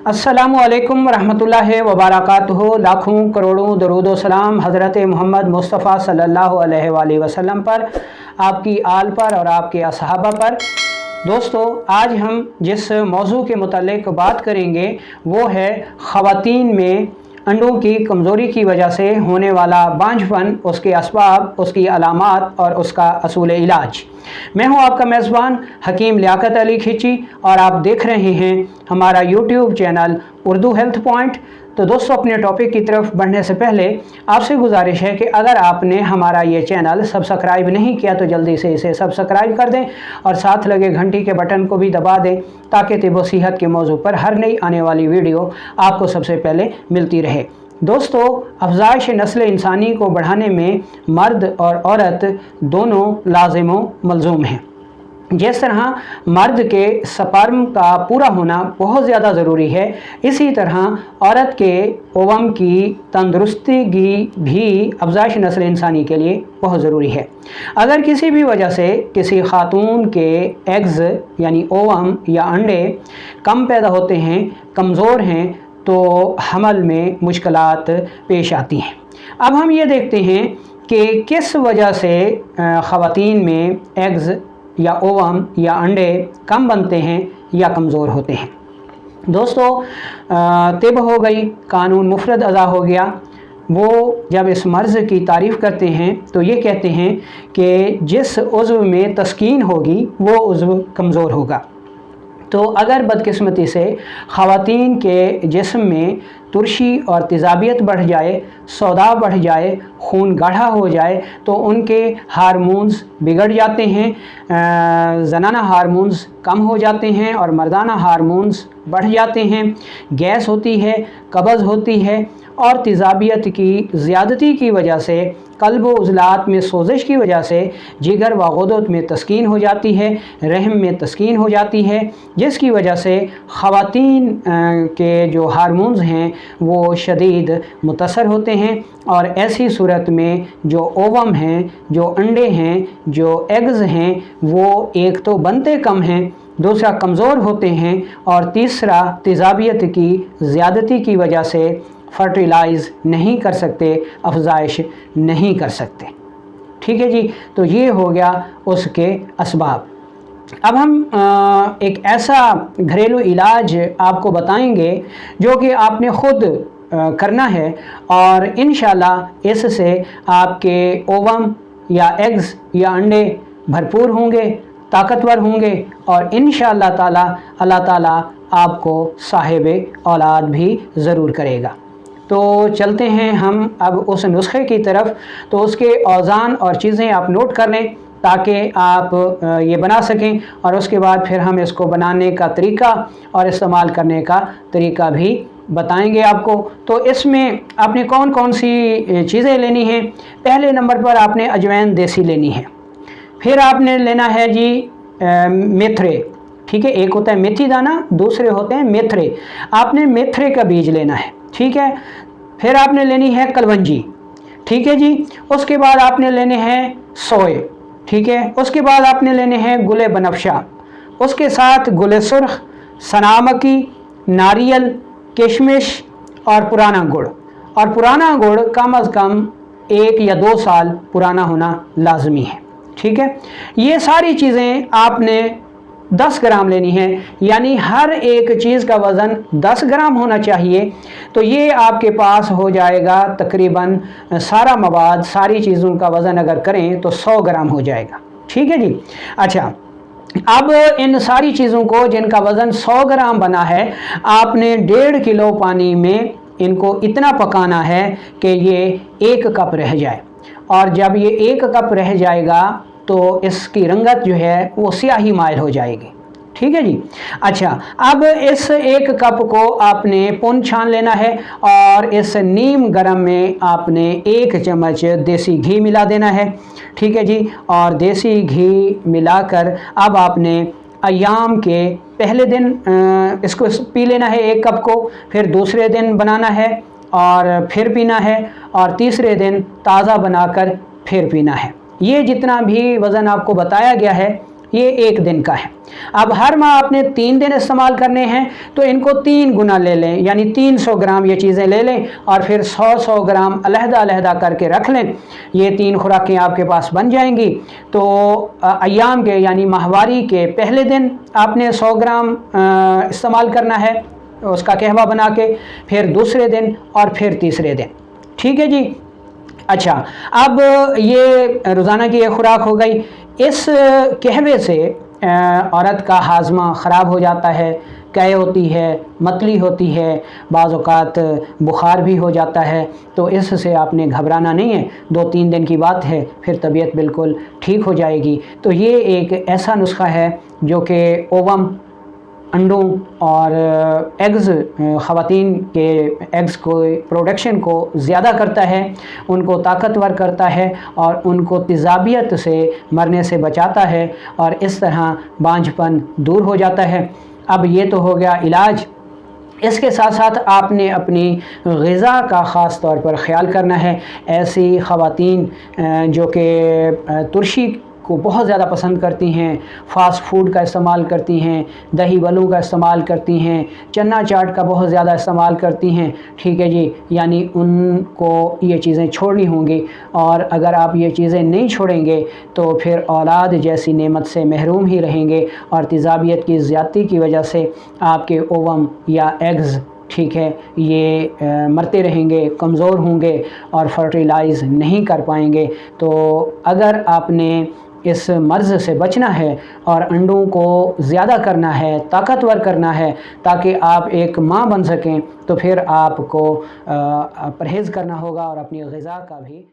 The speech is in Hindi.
अस्सलामुअलैकुम रहमतुल्लाहि व बरकातुहू। लाखों करोड़ों दरूद व सलाम हज़रत मोहम्मद मुस्तफ़ा सल्लल्लाहु अलैहि वसल्लम पर, आपकी आल पर और आपके असहाबा पर। दोस्तों, आज हम जिस मौजू के मुतालिक बात करेंगे वो है ख़वातीन में अंडों की कमज़ोरी की वजह से होने वाला बांझपन, उसके असबाब, उसकी अलामात और उसका असूल इलाज। मैं हूं आपका मेज़बान हकीम लियाकत अली खिची और आप देख रहे हैं हमारा YouTube channel Urdu health point. तो दोस्तों, अपने टॉपिक की तरफ बढ़ने से पहले आपसे गुजारिश है कि अगर आपने हमारा ये चैनल सब्सक्राइब नहीं किया तो जल्दी से इसे सब्सक्राइब कर दें और साथ लगे घंटी के बटन को भी दबा दें ताकि तिब व सेहत के मौजू पर हर नई आने वाली वीडियो आपको सबसे पहले मिलती रहे। दोस्तों, अफजाइश नस्ल इंसानी को बढ़ाने में मर्द और औरत दोनों लाजिम व मलजूम हैं। जिस तरह मर्द के स्पर्म का पूरा होना बहुत ज़्यादा ज़रूरी है, इसी तरह औरत के ओवम की तंदुरुस्ती भी अफजाइश नस्ल इंसानी के लिए बहुत ज़रूरी है। अगर किसी भी वजह से किसी खातून के एग्ज़ यानी ओवम या अंडे कम पैदा होते हैं, कमज़ोर हैं, तो हमल में मुश्किलात पेश आती हैं। अब हम ये देखते हैं कि किस वजह से ख़वातीन में एग्ज़ या ओवम या अंडे कम बनते हैं या कमज़ोर होते हैं। दोस्तों, तिब हो गई, कानून मुफरद अज़ा हो गया। वो जब इस मर्ज़ की तारीफ़ करते हैं तो ये कहते हैं कि जिस उज़्व में तस्कीन होगी वो उज़्व कमज़ोर होगा। तो अगर बदकिस्मती से ख़वातीन के जिस्म में तुरशी और तेज़ाबियत बढ़ जाए, सौदा बढ़ जाए, खून गाढ़ा हो जाए, तो उनके हार्मोन्स बिगड़ जाते हैं, ज़नाना हार्मोन्स कम हो जाते हैं और मर्दाना हार्मोन्स बढ़ जाते हैं। गैस होती है, कब्ज़ होती है और तेज़ाबियत की ज़्यादती की वजह से, कल्ब व उज़लात में सोजिश की वजह से जिगर व गुदत में तस्कीन हो जाती है, रहम में तस्कीन हो जाती है, जिसकी वजह से ख़वातीन के जो हार्मोन्स हैं वो शदीद मुतासर होते हैं। और ऐसी सूरत में जो ओवम हैं, जो अंडे हैं, जो एग्ज़ हैं, वो एक तो बनते कम हैं, दूसरा कमज़ोर होते हैं और तीसरा तेज़ाबियत की ज़्यादती की वजह से फर्टिलाइज़ नहीं कर सकते, अफजाइश नहीं कर सकते। ठीक है जी। तो ये हो गया उसके असबाब। अब हम एक ऐसा घरेलू इलाज आपको बताएंगे जो कि आपने ख़ुद करना है और इंशाल्लाह इससे आपके ओवम या एग्ज़ या अंडे भरपूर होंगे, ताकतवर होंगे और इंशाअल्लाह ताला अल्लाह ताला आपको साहिब औलाद भी ज़रूर करेगा। तो चलते हैं हम अब उस नुस्खे की तरफ। तो उसके औज़ान और चीज़ें आप नोट कर लें ताकि आप ये बना सकें और उसके बाद फिर हम इसको बनाने का तरीका और इस्तेमाल करने का तरीका भी बताएंगे आपको। तो इसमें आपने कौन कौन सी चीज़ें लेनी हैं। पहले नंबर पर आपने अजवाइन देसी लेनी है। फिर आपने लेना है जी मेथरे। ठीक है, एक होता है मेथी दाना, दूसरे होते हैं मेथरे। आपने मेथरे का बीज लेना है। ठीक है। फिर आपने लेनी है कलवंजी। ठीक है जी। उसके बाद आपने लेने हैं सोए। ठीक है। उसके बाद आपने लेने हैं गुले बनफशा, उसके साथ गुले सुर्ख, सनामकी, नारियल, किशमिश और पुराना गुड़। और पुराना गुड़ कम अज़ कम 1 या 2 साल पुराना होना लाजमी है। ठीक है। ये सारी चीज़ें आपने 10 ग्राम लेनी है, यानी हर एक चीज़ का वज़न 10 ग्राम होना चाहिए। तो ये आपके पास हो जाएगा तकरीबन सारा मवाद, सारी चीज़ों का वज़न अगर करें तो 100 ग्राम हो जाएगा। ठीक है जी। अच्छा, अब इन सारी चीज़ों को जिनका वज़न 100 ग्राम बना है, आपने 1.5 किलो पानी में इनको इतना पकाना है कि ये 1 कप रह जाए। और जब ये 1 कप रह जाएगा तो इसकी रंगत जो है वो स्याही माइल हो जाएगी। ठीक है जी। अच्छा, अब इस 1 कप को आपने पुन छान लेना है और इस नीम गरम में आपने 1 चम्मच देसी घी मिला देना है। ठीक है जी। और देसी घी मिलाकर अब आपने अय्याम के पहले दिन इसको पी लेना है 1 कप को, फिर दूसरे दिन बनाना है और फिर पीना है और तीसरे दिन ताज़ा बनाकर फिर पीना है। ये जितना भी वज़न आपको बताया गया है ये 1 दिन का है। अब हर माह आपने 3 दिन इस्तेमाल करने हैं, तो इनको 3 गुना ले लें, यानी 300 ग्राम ये चीज़ें ले लें और फिर 100-100 ग्राम अलहदा करके रख लें। ये 3 खुराकें आपके पास बन जाएंगी। तो अय्याम के यानी माहवारी के पहले दिन आपने 100 ग्राम इस्तेमाल करना है उसका कहवा बना के, फिर दूसरे दिन और फिर तीसरे दिन। ठीक है जी। अच्छा, अब ये रोज़ाना की ये खुराक हो गई। इस कहवे से औरत का हाजमा ख़राब हो जाता है, कै होती है, मतली होती है, बाज़ औक़ात बुखार भी हो जाता है। तो इससे आपने घबराना नहीं है, 2-3 दिन की बात है, फिर तबीयत बिल्कुल ठीक हो जाएगी। तो ये एक ऐसा नुस्खा है जो कि ओवम, अंडों और एग्ज़, ख़वातीन के एग्ज़ को प्रोडक्शन को ज़्यादा करता है, उनको ताकतवर करता है और उनको तेज़ाबियत से मरने से बचाता है और इस तरह बांझपन दूर हो जाता है। अब ये तो हो गया इलाज। इसके साथ साथ आपने अपनी ग़िज़ा का ख़ास तौर पर ख़्याल करना है। ऐसी ख़वातीन जो कि तुरशी को बहुत ज़्यादा पसंद करती हैं, फ़ास्ट फूड का इस्तेमाल करती हैं, दही बलों का इस्तेमाल करती हैं, चना चाट का बहुत ज़्यादा इस्तेमाल करती हैं, ठीक है जी, यानी उनको ये चीज़ें छोड़नी होंगी। और अगर आप ये चीज़ें नहीं छोड़ेंगे तो फिर औलाद जैसी नेमत से महरूम ही रहेंगे और तेज़ाबियत की ज़्यादती की वजह से आपके ओवम या एग्ज़, ठीक है, ये मरते रहेंगे, कमज़ोर होंगे और फर्टिलाइज़ नहीं कर पाएंगे। तो अगर आपने इस मर्ज़ से बचना है और अंडों को ज़्यादा करना है, ताकतवर करना है ताकि आप एक माँ बन सकें, तो फिर आपको परहेज़ करना होगा और अपनी ग़िज़ा का भी